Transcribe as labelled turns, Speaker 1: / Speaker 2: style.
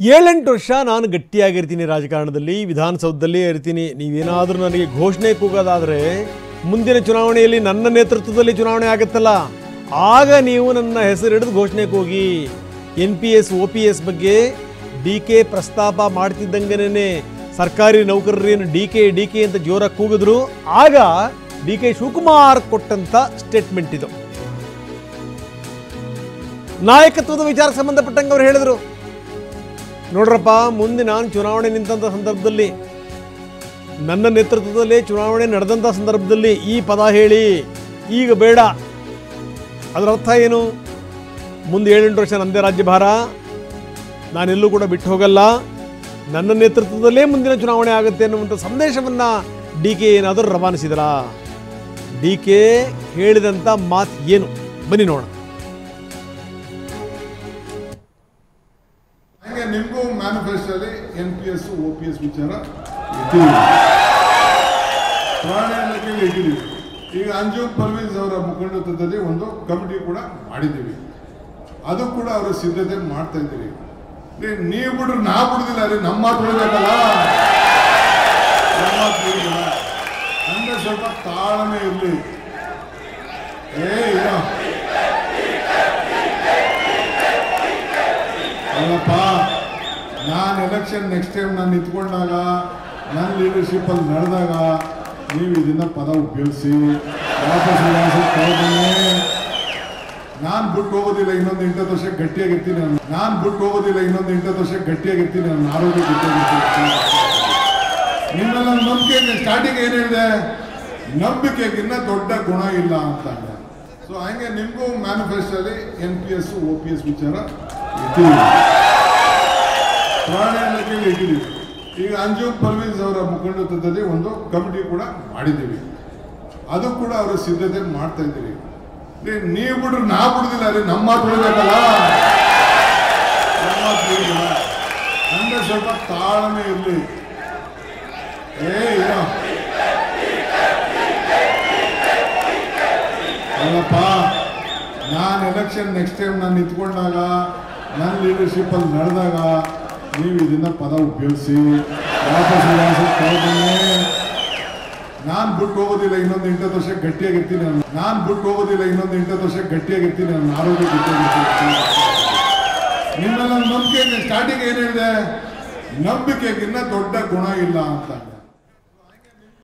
Speaker 1: 7-8 ವರ್ಷ ನಾನು ಗಟ್ಟಿಯಾಗಿರ್ತೀನಿ ರಾಜಕಾರಣದಲ್ಲಿ, ವಿಧಾನಸೌಧದಲ್ಲೇ ಇರ್ತೀನಿ. ನೀವೇನಾದರೂ ನನಗೆ ಘೋಷಣೆ ಕೂಗೋದಾದರೆ ಮುಂದಿನ ಚುನಾವಣೆಯಲ್ಲಿ ನನ್ನ ನೇತೃತ್ವದಲ್ಲಿ ಚುನಾವಣೆ ಆಗುತ್ತಲ್ಲ, ಆಗ ನೀವು ನನ್ನ ಹೆಸರು ಹಿಡಿದು ಘೋಷಣೆ ಕೂಗಿ. NPS OPS ಬಗ್ಗೆ DK ಪ್ರಸ್ತಾಪ ಮಾಡ್ತಿದ್ದಂಗೆನೇ ಸರ್ಕಾರಿ ನೌಕರರೇನು DK ಅಂತ ಜೋರಾಗಿ ಕೂಗಿದ್ರು. ಆಗ DK ಶಿವಕುಮಾರ್ ಕೊಟ್ಟಂಥ ಸ್ಟೇಟ್ಮೆಂಟ್ ಇದು. ನಾಯಕತ್ವದ ವಿಚಾರಕ್ಕೆ ಸಂಬಂಧಪಟ್ಟಂಗೆ ಅವ್ರು ಹೇಳಿದರು, ನೋಡ್ರಪ್ಪ, ಮುಂದೆ ನಾನು ಚುನಾವಣೆ ನಿಂತ ಸಂದರ್ಭದಲ್ಲಿ, ನನ್ನ ನೇತೃತ್ವದಲ್ಲೇ ಚುನಾವಣೆ ನಡೆದಂಥ ಸಂದರ್ಭದಲ್ಲಿ ಈ ಪದ ಹೇಳಿ, ಈಗ ಬೇಡ. ಅದರ ಅರ್ಥ ಏನು? ಮುಂದೆ 7-8 ವರ್ಷ ನನ್ನದೇ ರಾಜ್ಯಭಾರ, ನಾನೆಲ್ಲೂ ಕೂಡ ಬಿಟ್ಟು ಹೋಗಲ್ಲ, ನನ್ನ ನೇತೃತ್ವದಲ್ಲೇ ಮುಂದಿನ ಚುನಾವಣೆ ಆಗುತ್ತೆ ಅನ್ನುವಂಥ ಸಂದೇಶವನ್ನು DK ಏನಾದರೂ ರವಾನಿಸಿದರ? DK ಹೇಳಿದಂಥ ಮಾತು ಏನು? ಬನ್ನಿ ನೋಡೋಣ.
Speaker 2: ನಿಮಗೂ ಮ್ಯಾನಿಫೆಸ್ಟೋಲಿ NPS OPS ವಿಚಾರ ಪ್ರಾಣಿ ಇಲಾಖೆಯಲ್ಲಿ ಇಟ್ಟಿದ್ದೀವಿ. ಈಗ ಅಂಜು ಪರ್ವೇಜ್ ಅವರ ಮುಖಂಡತ್ವದಲ್ಲಿ ಒಂದು ಕಮಿಟಿ ಕೂಡ ಮಾಡಿದ್ದೀವಿ. ಅದು ಕೂಡ ಅವರ ಸಿದ್ಧತೆ ಮಾಡ್ತಾ ಇದ್ದೀವಿ. ನೀವು ಬಿಡ್ರು ನಾ ಬಿಡುದಿಲ್ಲ ರೀ, ನಮ್ಮ ಮಾತು ಬಿಡಬೇಕಲ್ಲ, ನಮ್ಮ ಮಾತು ಬಿಡುದಿಲ್ಲ ಅಂದ್ರೆ ಸ್ವಲ್ಪ ತಾಳ್ಮೆ ಇರಲಿ. ಅಲ್ಲಪ್ಪ, ನಾನು ಎಲೆಕ್ಷನ್ ನೆಕ್ಸ್ಟ್ ಟೈಮ್ ನಾನು ನಿಂತ್ಕೊಂಡಾಗ, ನನ್ನ ಲೀಡರ್ಶಿಪ್ಪಲ್ಲಿ ನಡೆದಾಗ ನೀವು ಇದನ್ನ ಪದ ಉಪಯೋಗಿಸಿ ವಾಪಸ್ ನಾನು ಬಿಟ್ಟು ಹೋಗೋದಿಲ್ಲ. ಇನ್ನೊಂದು 8 ವರ್ಷ ಗಟ್ಟಿಯಾಗಿರ್ತೀನಿ ನಾನು ಬಿಟ್ಟು ಹೋಗೋದಿಲ್ಲ. ಇನ್ನೊಂದು 8 ವರ್ಷ ಗಟ್ಟಿಯಾಗಿರ್ತೀನಿ. ನನ್ನ ಆರೋಗ್ಯ ಗಟ್ಟಿಯಾಗಿರ್ತೀನಿ. ನಿಮ್ಮೆಲ್ಲ ನಂಬಿಕೆ ಸ್ಟಾರ್ಟಿಂಗ್ ಏನು ಹೇಳಿದೆ, ನಂಬಿಕೆಗಿನ್ನ ದೊಡ್ಡ ಗುಣ ಇಲ್ಲ ಅಂತ. ಸೊ ಹಂಗೆ ನಿಮಗೂ ಮ್ಯಾನಿಫೆಸ್ಟೋಲಿ NPS OPS ವಿಚಾರ ಇಟ್ಟಿದ್ದೀವಿ. ಪ್ರಾಣಿ ಇಲಾಖೆಯಲ್ಲಿ ಇಟ್ಟಿದ್ದೀವಿ. ಈಗ ಅಂಜು ಪರ್ವೇಜ್ ಅವರ ಮುಖಂಡತ್ವದಲ್ಲಿ ಒಂದು ಕಮಿಟಿ ಕೂಡ ಮಾಡಿದ್ದೀವಿ. ಅದು ಕೂಡ ಅವರ ಸಿದ್ಧತೆ ಮಾಡ್ತಾ ಇದ್ದೀವಿ. ನೀವು ಬಿಡ್ರು ನಾ ಬಿಡುದಿಲ್ಲ ರೀ, ನಮ್ಮ ಮಾತು ಬಿಡಬೇಕಲ್ಲ, ನಮ್ಮ ಮಾತು ಬಿಡುದಿಲ್ಲ ಅಂದ್ರೆ ಸ್ವಲ್ಪ ತಾಳ್ಮೆ ಇರಲಿ. ಅಲ್ಲಪ್ಪ, ನಾನು ಎಲೆಕ್ಷನ್ ನೆಕ್ಸ್ಟ್ ಟೈಮ್ ನಾನು ನಿಂತ್ಕೊಂಡಾಗ, ನನ್ನ ಲೀಡರ್ಶಿಪ್ಪಲ್ಲಿ ನಡೆದಾಗ ನೀವು ಇದನ್ನ ಪದ ಉಪಯೋಗಿಸಿ ವಾಪಸ್ ನಾನು ಬಿಟ್ಟು ಹೋಗೋದಿಲ್ಲ. ಇನ್ನೊಂದು 8 ವರ್ಷ ಗಟ್ಟಿಯಾಗಿರ್ತೀನಿ. ನಾನು ಬಿಟ್ಟು ಹೋಗೋದಿಲ್ಲ. ಇನ್ನೊಂದು 8 ವರ್ಷ ಗಟ್ಟಿಯಾಗಿರ್ತೀನಿ. ನನ್ನ ಆರೋಗ್ಯ ಗಟ್ಟಿಯಾಗಿರ್ತೀನಿ. ನಿಮ್ಮೆಲ್ಲ ನಂಬಿಕೆ ಸ್ಟಾರ್ಟಿಂಗ್ ಏನು ಹೇಳಿದೆ, ನಂಬಿಕೆಗಿನ್ನ ದೊಡ್ಡ ಗುಣ ಇಲ್ಲ ಅಂತ.